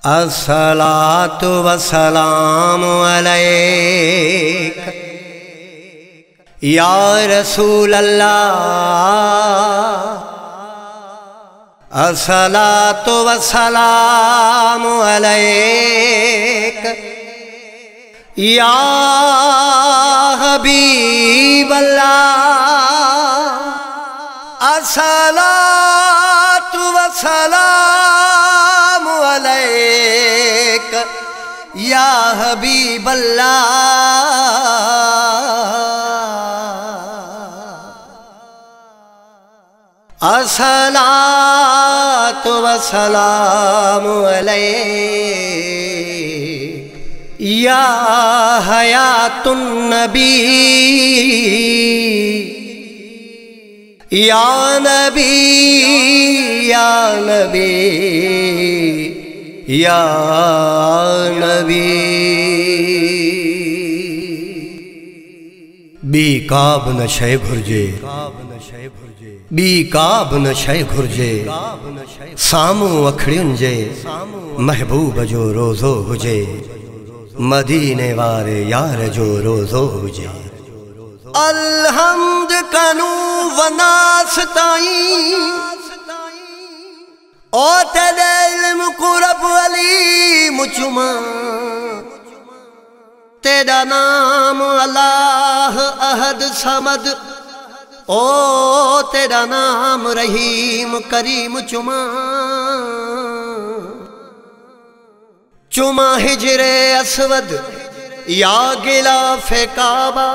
अस्सलातु वस्सलामु अलैक या रसूल अल्लाह। अस्सलातु वस्सलामु अलैक या हबीब अल्लाह। अस्सलातु वस्सलामु अलैक या हबीब अल्लाह। अस्सलातु वस्सलामु अलैक या हयातुन नबी या नबी या नबी या नबी। बी काब न शय घुर्जे बी काब न शय घुर्जे सामू अखड़ियुनि जे महबूब जो रोज़ो हुजे मदीने वारे यार जो रोज़ो हुजे। अलहम्द कनू वनास ताई ओ तेरे इल्म को रब अली मुचुमा तेरा नाम अल्लाह अहद समद ओ तेरा नाम रहीम करीम चुमा चुमा हिजरे असवद या गिलाफे काबा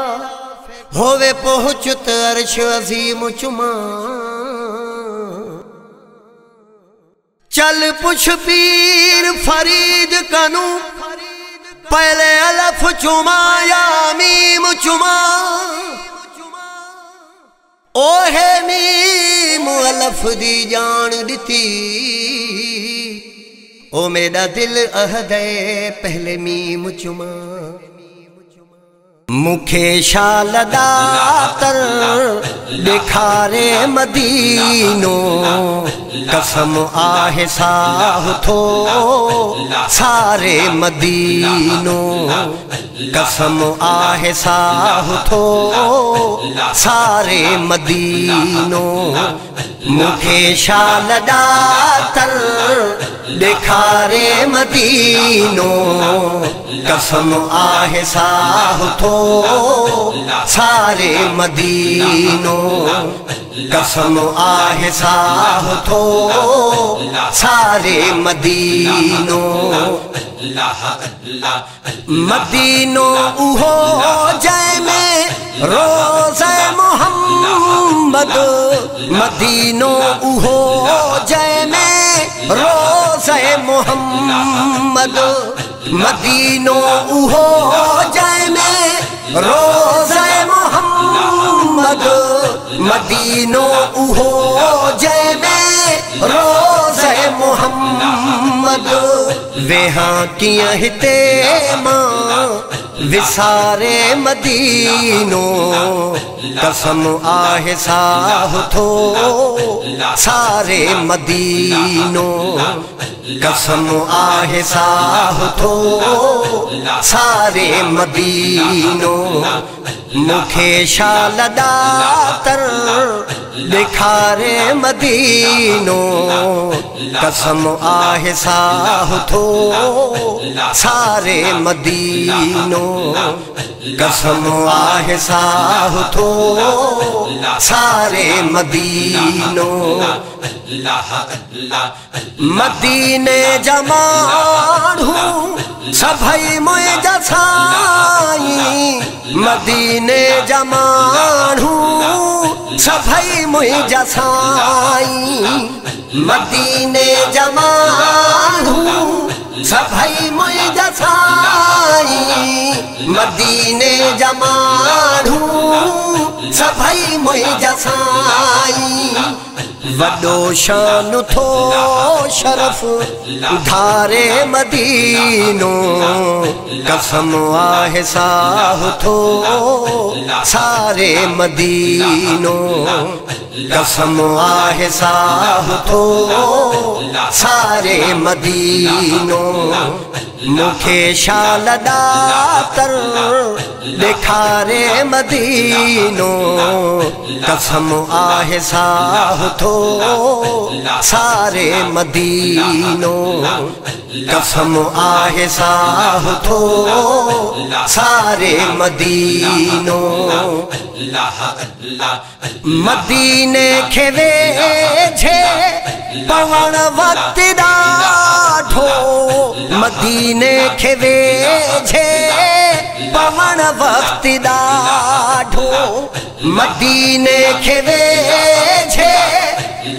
होवे पहुँचत अर्श अजीम चुमा। चल पुछ पीर फरीद कनू पहले अलफ चुमा या मीम चुमा ओहे मीम अलफ दी जान दिती ओ मेरा दिल अहदे पहले मीम चुमा। मुखे शाल दातर दिखारे मदीनो कसम आहे साह थो सारे मदीनो कसम आहे साह थो सारे मदीनो। मुखे शाल दातर दिखारे मदीनो कसम आहे साह थो सारे मदीनो कसम आहे साह थो सारे मदीनो। मदीनो उहो जय में रोज़े मोहम्मद मदीनो उहो जय में रोज़े मोहम्मद मदीनो उहो जय में रोज़े मोहम्मद मदीनो उहो जय में रोज़े मोहम्मद। वेहां कियां हिते मां विसारे मदीनो कसम आहे साह थो सारे मदीनो कसम आहे साह थो सारे मदीनो। मुखे शाल दातर दिखारे मदीनो कसम आहे साह थो सारे मदीनो कसम आहे साह थो सारे मदीनो। मदीने जमाड़ू सभई मुंहिंजा साईं मदीने जमाड़ू सभई मुंहिंजा साईं मदीने जमाड़ू सभई मुंहिंजा साईं मदीने जमाड़ू सभई मुंहिंजा साईं। वडो शान थो शरफ धारे मदीनो कसम आहे साह थो सारे मदीनो कसम आहे साहु थो सारे मदीनो मुखे शाल दातर दिखारे मदीनो कसम आहे साहु थो सारे मदीनो कसम आहे साहु थो सारे मदीनो मदीने खे वेझे पवण वक्त ॾाढो मदीने खे वेझे पवण वक्त ॾाढो मदीने खे वेझे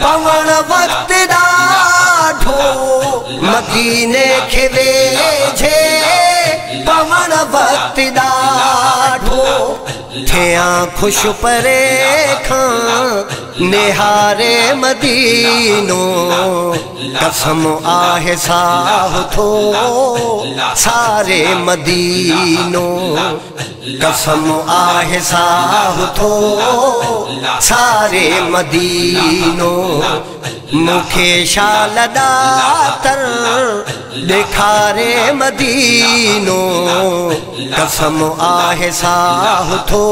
पवण वक्त ॾाढो मदीने खे वेझे पवण वक्त ॾाढो थिया खुश परे खां निहारे मदीनो कसम आहे साहु थो सारे मदीनो कसम आहे साहु थो सारे मदीनो मुखे शाल दातर दिखारे मदीनो कसम आहे साहु थो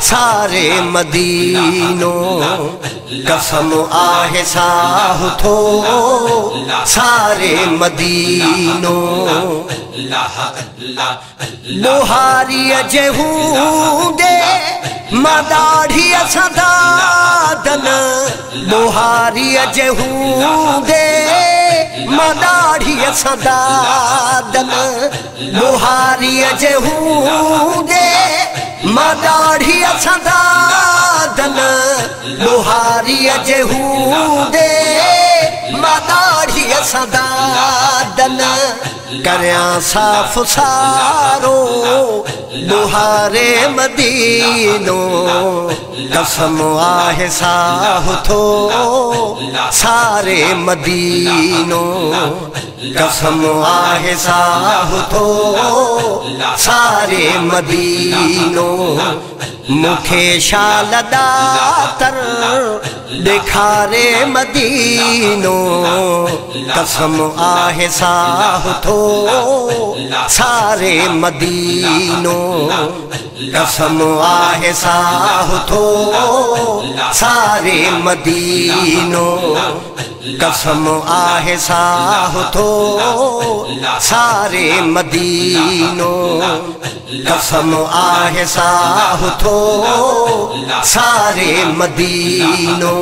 सारे मदीनो कसम आहे साहु थो सारे मदीनो बुहारीअ जे हूंदे मां दाढ़ीअ सां दादन बुहारीअ जे हूंदे मां दाढ़ीअ सां दादन बुहारीअ जे हूंदे मां दाढ़ीअ सां दादन बुहारीअ जे हूंदे मां दाढ़ीअ सां दादन करियां साफ़ सारो बुहारे मदीनो कसम आहे साहु थो सारे मदीनो कसम आहे साहु थो सारे मदीनो मुखे शाल दातर दिखारे मदीनो कसम आहे साहु थो सारे मदीनो कसम आहे साहु थो सारे मदीनो कसम आहे साहु थो सारे मदीनो कसम आहे साहु थो सारे मदीनो।